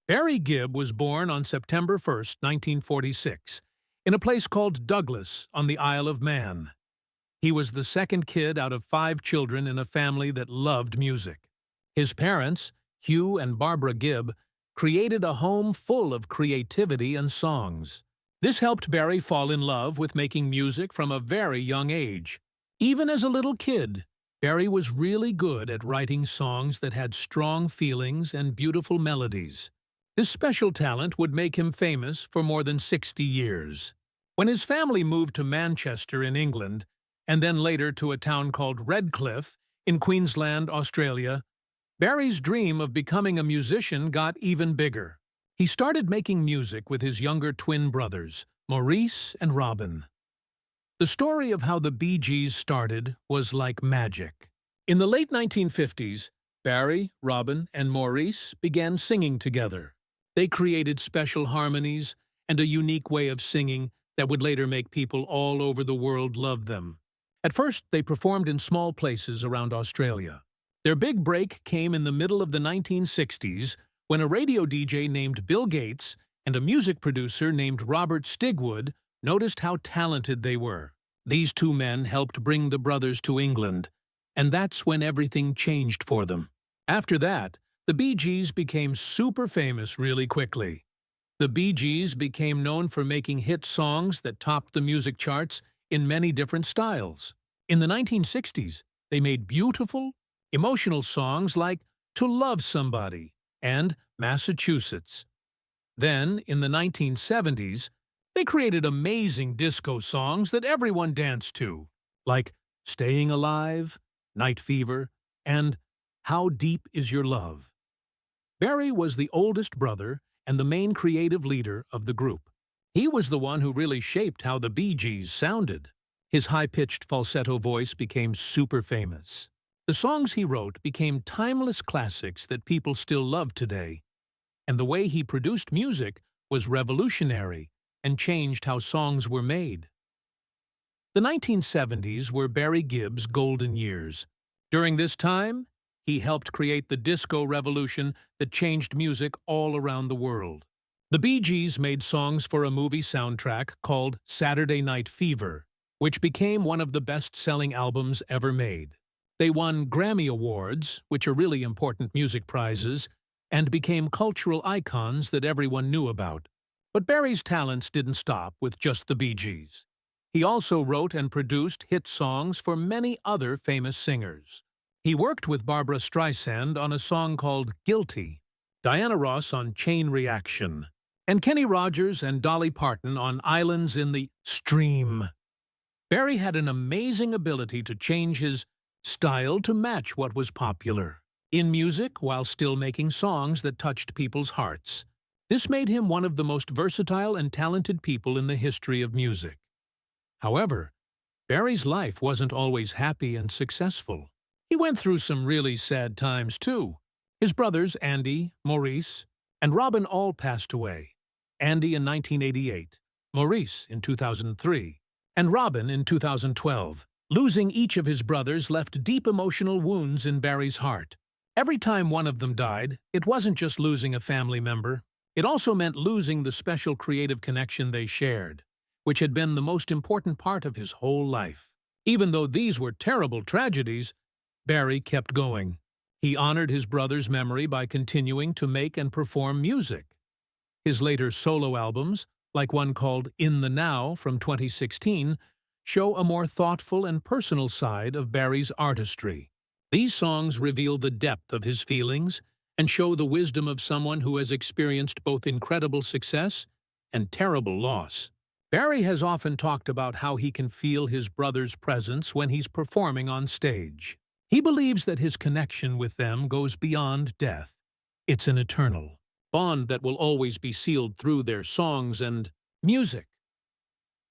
Barry Gibb was born on September 1st, 1946, in a place called Douglas on the Isle of Man. He was the second kid out of 5 children in a family that loved music. His parents, Hugh and Barbara Gibb, created a home full of creativity and songs. This helped Barry fall in love with making music from a very young age. Even as a little kid, Barry was really good at writing songs that had strong feelings and beautiful melodies. This special talent would make him famous for more than 60 years. When his family moved to Manchester in England, and then later to a town called Redcliffe in Queensland, Australia, Barry's dream of becoming a musician got even bigger. He started making music with his younger twin brothers, Maurice and Robin. The story of how the Bee Gees started was like magic. In the late 1950s, Barry, Robin, and Maurice began singing together. They created special harmonies and a unique way of singing that would later make people all over the world love them. At first, they performed in small places around Australia. Their big break came in the middle of the 1960s when a radio DJ named Bill Gates and a music producer named Robert Stigwood noticed how talented they were. These 2 men helped bring the brothers to England, and that's when everything changed for them. After that, the Bee Gees became super famous really quickly. The Bee Gees became known for making hit songs that topped the music charts in many different styles. In the 1960s, they made beautiful, emotional songs like To Love Somebody and Massachusetts. Then, in the 1970s, they created amazing disco songs that everyone danced to, like Staying Alive, Night Fever, and How Deep Is Your Love. Barry was the oldest brother and the main creative leader of the group. He was the one who really shaped how the Bee Gees sounded. His high-pitched falsetto voice became super famous. The songs he wrote became timeless classics that people still love today. And the way he produced music was revolutionary and changed how songs were made. The 1970s were Barry Gibb's golden years. During this time, he helped create the disco revolution that changed music all around the world. The Bee Gees made songs for a movie soundtrack called Saturday Night Fever, which became one of the best-selling albums ever made. They won Grammy Awards, which are really important music prizes, and became cultural icons that everyone knew about. But Barry's talents didn't stop with just the Bee Gees. He also wrote and produced hit songs for many other famous singers. He worked with Barbra Streisand on a song called Guilty, Diana Ross on Chain Reaction, and Kenny Rogers and Dolly Parton on Islands in the Stream. Barry had an amazing ability to change his style to match what was popular in music while still making songs that touched people's hearts. This made him one of the most versatile and talented people in the history of music. However, Barry's life wasn't always happy and successful. He went through some really sad times, too. His brothers, Andy, Maurice, and Robin all passed away. Andy in 1988, Maurice in 2003, and Robin in 2012. Losing each of his brothers left deep emotional wounds in Barry's heart. Every time one of them died, it wasn't just losing a family member. It also meant losing the special creative connection they shared, which had been the most important part of his whole life. Even though these were terrible tragedies, Barry kept going. He honored his brother's memory by continuing to make and perform music. His later solo albums, like one called In the Now from 2016, show a more thoughtful and personal side of Barry's artistry. These songs reveal the depth of his feelings and show the wisdom of someone who has experienced both incredible success and terrible loss. Barry has often talked about how he can feel his brother's presence when he's performing on stage. He believes that his connection with them goes beyond death. It's an eternal bond that will always be sealed through their songs and music.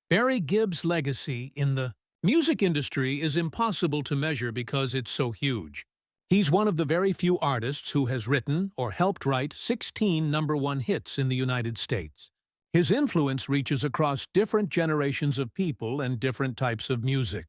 Barry Gibb's legacy in the music industry is impossible to measure because it's so huge. He's one of the very few artists who has written or helped write 16 #1 hits in the United States. His influence reaches across different generations of people and different types of music.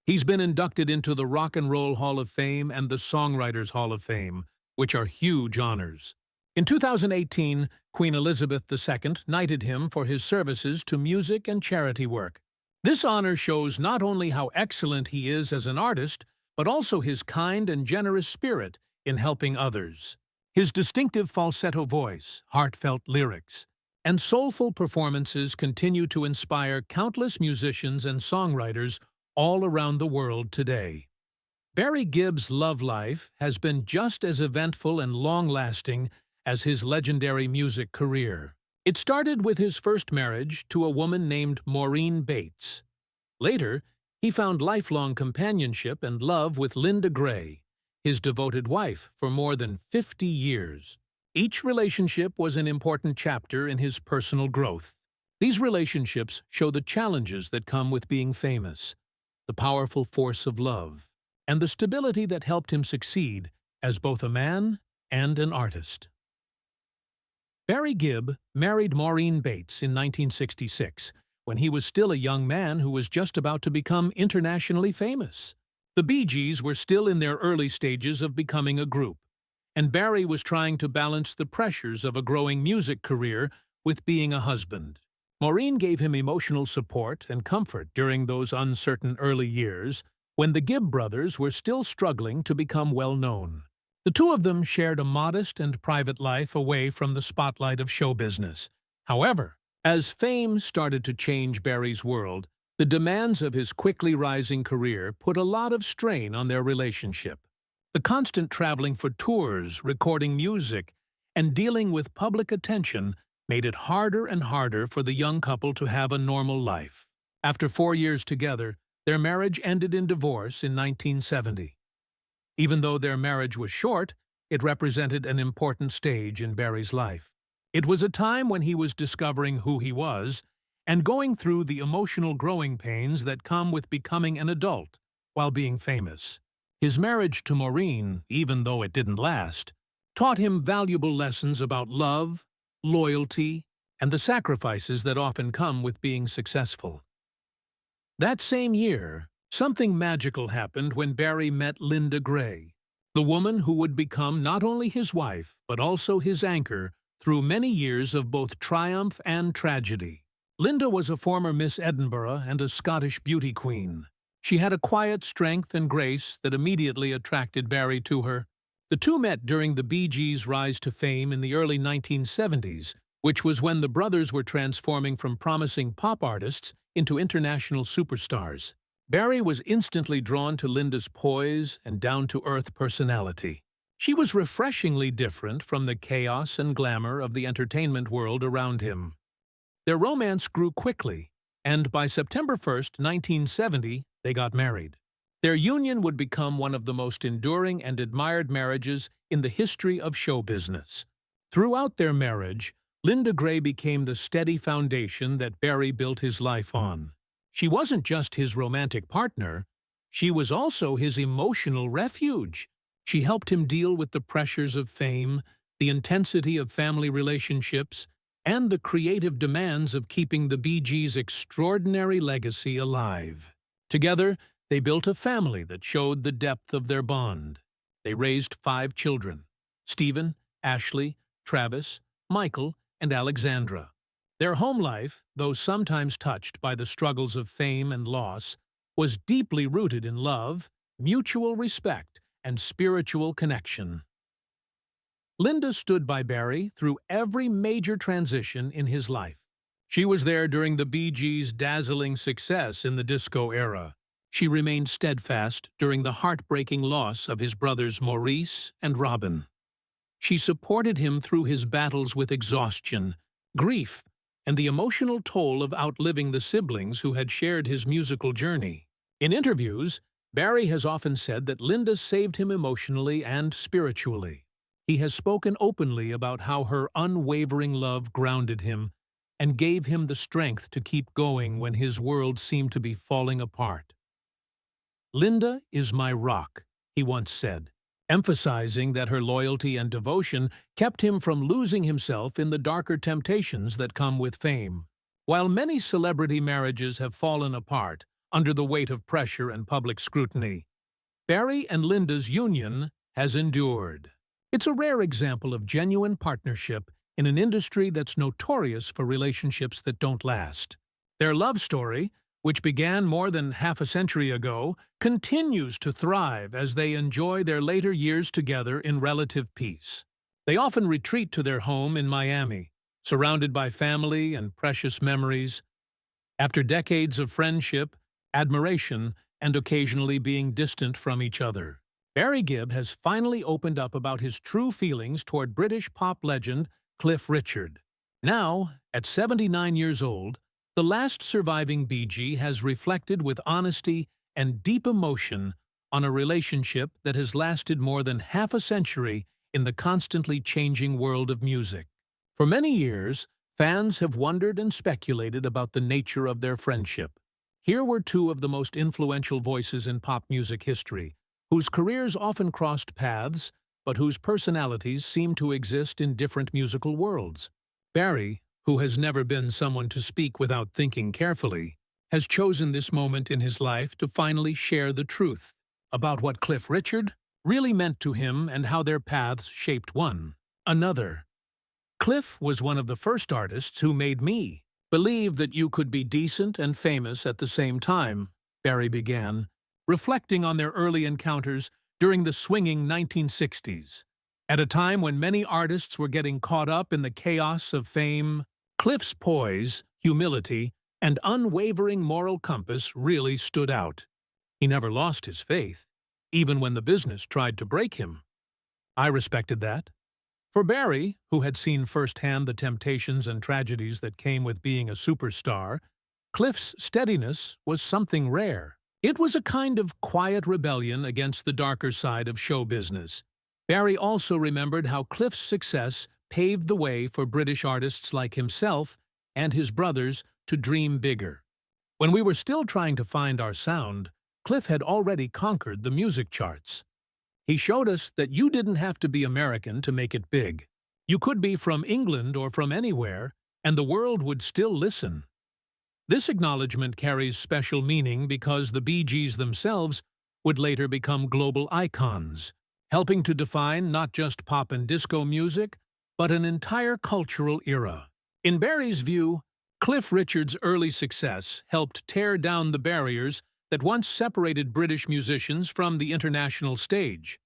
He's been inducted into the Rock and Roll Hall of Fame and the Songwriters Hall of Fame, which are huge honors. In 2018, Queen Elizabeth II knighted him for his services to music and charity work. This honor shows not only how excellent he is as an artist, but also his kind and generous spirit in helping others. His distinctive falsetto voice, heartfelt lyrics, and soulful performances continue to inspire countless musicians and songwriters all around the world today. Barry Gibb's love life has been just as eventful and long-lasting as his legendary music career. It started with his first marriage to a woman named Maureen Bates. Later, he found lifelong companionship and love with Linda Gray, his devoted wife for more than 50 years. Each relationship was an important chapter in his personal growth. These relationships show the challenges that come with being famous, the powerful force of love, and the stability that helped him succeed as both a man and an artist. Barry Gibb married Maureen Bates in 1966, when he was still a young man who was just about to become internationally famous. The Bee Gees were still in their early stages of becoming a group, and Barry was trying to balance the pressures of a growing music career with being a husband. Maureen gave him emotional support and comfort during those uncertain early years, when the Gibb brothers were still struggling to become well-known. The two of them shared a modest and private life away from the spotlight of show business. However, as fame started to change Barry's world, the demands of his quickly rising career put a lot of strain on their relationship. The constant traveling for tours, recording music, and dealing with public attention made it harder and harder for the young couple to have a normal life. After 4 years together, their marriage ended in divorce in 1970. Even though their marriage was short, it represented an important stage in Barry's life. It was a time when he was discovering who he was and going through the emotional growing pains that come with becoming an adult while being famous. His marriage to Maureen, even though it didn't last, taught him valuable lessons about love, loyalty, and the sacrifices that often come with being successful. That same year, something magical happened when Barry met Linda Gray, the woman who would become not only his wife, but also his anchor through many years of both triumph and tragedy. Linda was a former Miss Edinburgh and a Scottish beauty queen. She had a quiet strength and grace that immediately attracted Barry to her. The two met during the Bee Gees' rise to fame in the early 1970s, which was when the brothers were transforming from promising pop artists into international superstars. Barry was instantly drawn to Linda's poise and down-to-earth personality. She was refreshingly different from the chaos and glamour of the entertainment world around him. Their romance grew quickly, and by September 1st, 1970, they got married. Their union would become one of the most enduring and admired marriages in the history of show business. Throughout their marriage, Linda Gray became the steady foundation that Barry built his life on. She wasn't just his romantic partner, she was also his emotional refuge. She helped him deal with the pressures of fame, the intensity of family relationships, and the creative demands of keeping the Bee Gees' extraordinary legacy alive. Together, they built a family that showed the depth of their bond. They raised 5 children: Stephen, Ashley, Travis, Michael, and Alexandra. Their home life, though sometimes touched by the struggles of fame and loss, was deeply rooted in love, mutual respect, and spiritual connection. Linda stood by Barry through every major transition in his life. She was there during the Bee Gees' dazzling success in the disco era. She remained steadfast during the heartbreaking loss of his brothers Maurice and Robin. She supported him through his battles with exhaustion, grief, and the emotional toll of outliving the siblings who had shared his musical journey. In interviews, Barry has often said that Linda saved him emotionally and spiritually. He has spoken openly about how her unwavering love grounded him and gave him the strength to keep going when his world seemed to be falling apart. "Linda is my rock," he once said, emphasizing that her loyalty and devotion kept him from losing himself in the darker temptations that come with fame. While many celebrity marriages have fallen apart under the weight of pressure and public scrutiny, Barry and Linda's union has endured. It's a rare example of genuine partnership in an industry that's notorious for relationships that don't last. Their love story, which began more than half a century ago, continues to thrive as they enjoy their later years together in relative peace. They often retreat to their home in Miami, surrounded by family and precious memories. After decades of friendship, admiration, and occasionally being distant from each other, Barry Gibb has finally opened up about his true feelings toward British pop legend Cliff Richard. Now, at 79 years old, the last surviving Bee Gee has reflected with honesty and deep emotion on a relationship that has lasted more than half a century in the constantly changing world of music. For many years, fans have wondered and speculated about the nature of their friendship. Here were two of the most influential voices in pop music history, whose careers often crossed paths, but whose personalities seemed to exist in different musical worlds. Barry, who has never been someone to speak without thinking carefully, has chosen this moment in his life to finally share the truth about what Cliff Richard really meant to him and how their paths shaped one another. Cliff was one of the first artists who made me believe that you could be decent and famous at the same time, Barry began, reflecting on their early encounters during the swinging 1960s. At a time when many artists were getting caught up in the chaos of fame, Cliff's poise, humility, and unwavering moral compass really stood out. He never lost his faith, even when the business tried to break him. I respected that. For Barry, who had seen firsthand the temptations and tragedies that came with being a superstar, Cliff's steadiness was something rare. It was a kind of quiet rebellion against the darker side of show business. Barry also remembered how Cliff's success paved the way for British artists like himself and his brothers to dream bigger. When we were still trying to find our sound, Cliff had already conquered the music charts. He showed us that you didn't have to be American to make it big. You could be from England or from anywhere, and the world would still listen. This acknowledgement carries special meaning because the Bee Gees themselves would later become global icons, helping to define not just pop and disco music, but an entire cultural era. In Barry's view, Cliff Richard's early success helped tear down the barriers that once separated British musicians from the international stage.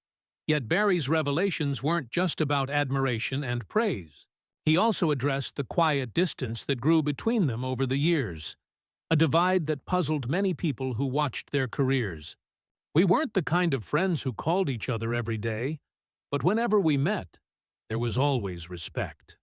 Yet Barry's revelations weren't just about admiration and praise. He also addressed the quiet distance that grew between them over the years, a divide that puzzled many people who watched their careers. We weren't the kind of friends who called each other every day, but whenever we met, there was always respect.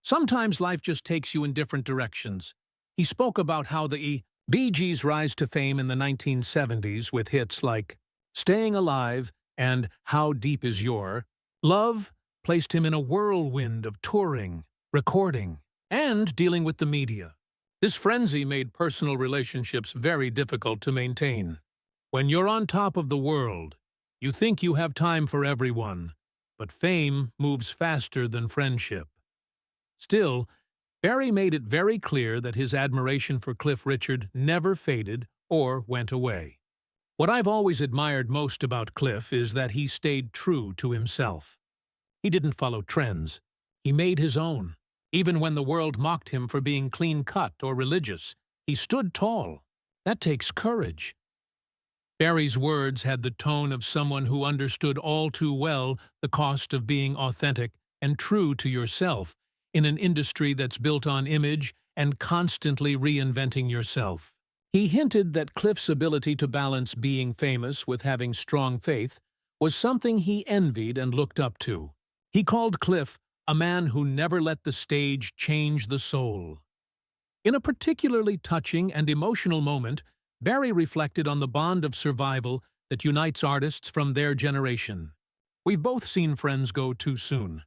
Sometimes life just takes you in different directions. He spoke about how the Bee Gees' rise to fame in the 1970s with hits like Staying Alive and How Deep Is Your Love placed him in a whirlwind of touring, recording, and dealing with the media. This frenzy made personal relationships very difficult to maintain. When you're on top of the world, you think you have time for everyone, but fame moves faster than friendship. Still, Barry made it very clear that his admiration for Cliff Richard never faded or went away. What I've always admired most about Cliff is that he stayed true to himself. He didn't follow trends. He made his own. Even when the world mocked him for being clean-cut or religious, he stood tall. That takes courage. Barry's words had the tone of someone who understood all too well the cost of being authentic and true to yourself in an industry that's built on image and constantly reinventing yourself. He hinted that Cliff's ability to balance being famous with having strong faith was something he envied and looked up to. He called Cliff a man who never let the stage change the soul. In a particularly touching and emotional moment, Barry reflected on the bond of survival that unites artists from their generation. We've both seen friends go too soon.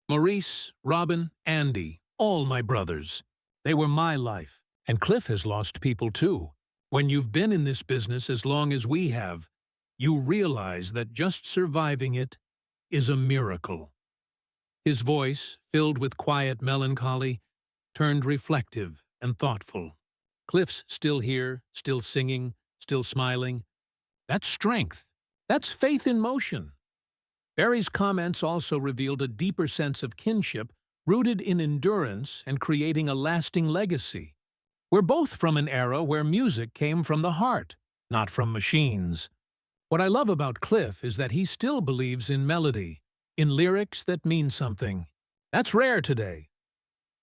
Maurice, Robin, Andy, all my brothers. They were my life. And Cliff has lost people too. When you've been in this business as long as we have, you realize that just surviving it is a miracle. His voice, filled with quiet melancholy, turned reflective and thoughtful. Cliff's still here, still singing, still smiling. That's strength. That's faith in motion. Barry's comments also revealed a deeper sense of kinship rooted in endurance and creating a lasting legacy. We're both from an era where music came from the heart, not from machines. What I love about Cliff is that he still believes in melody, in lyrics that mean something. That's rare today.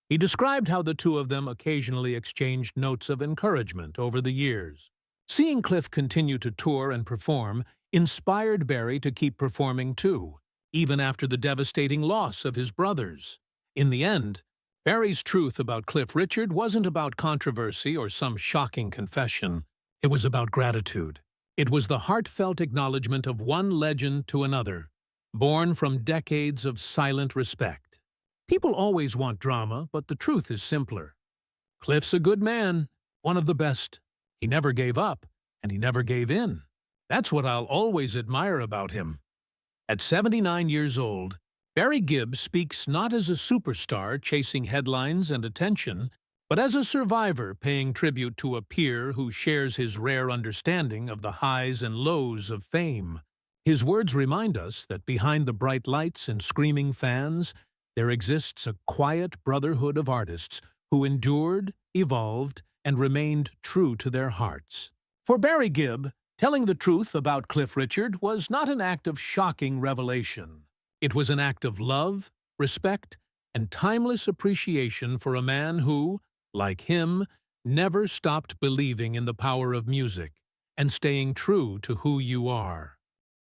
He described how the two of them occasionally exchanged notes of encouragement over the years. Seeing Cliff continue to tour and perform inspired Barry to keep performing too, even after the devastating loss of his brothers. In the end, Barry's truth about Cliff Richard wasn't about controversy or some shocking confession. It was about gratitude. It was the heartfelt acknowledgement of one legend to another, born from decades of silent respect. People always want drama, but the truth is simpler. Cliff's a good man, one of the best. He never gave up, and he never gave in. That's what I'll always admire about him. At 79 years old, Barry Gibb speaks not as a superstar chasing headlines and attention, but as a survivor paying tribute to a peer who shares his rare understanding of the highs and lows of fame. His words remind us that behind the bright lights and screaming fans, there exists a quiet brotherhood of artists who endured, evolved, and remained true to their hearts. For Barry Gibb, telling the truth about Cliff Richard was not an act of shocking revelation. It was an act of love, respect, and timeless appreciation for a man who, like him, never stopped believing in the power of music and staying true to who you are.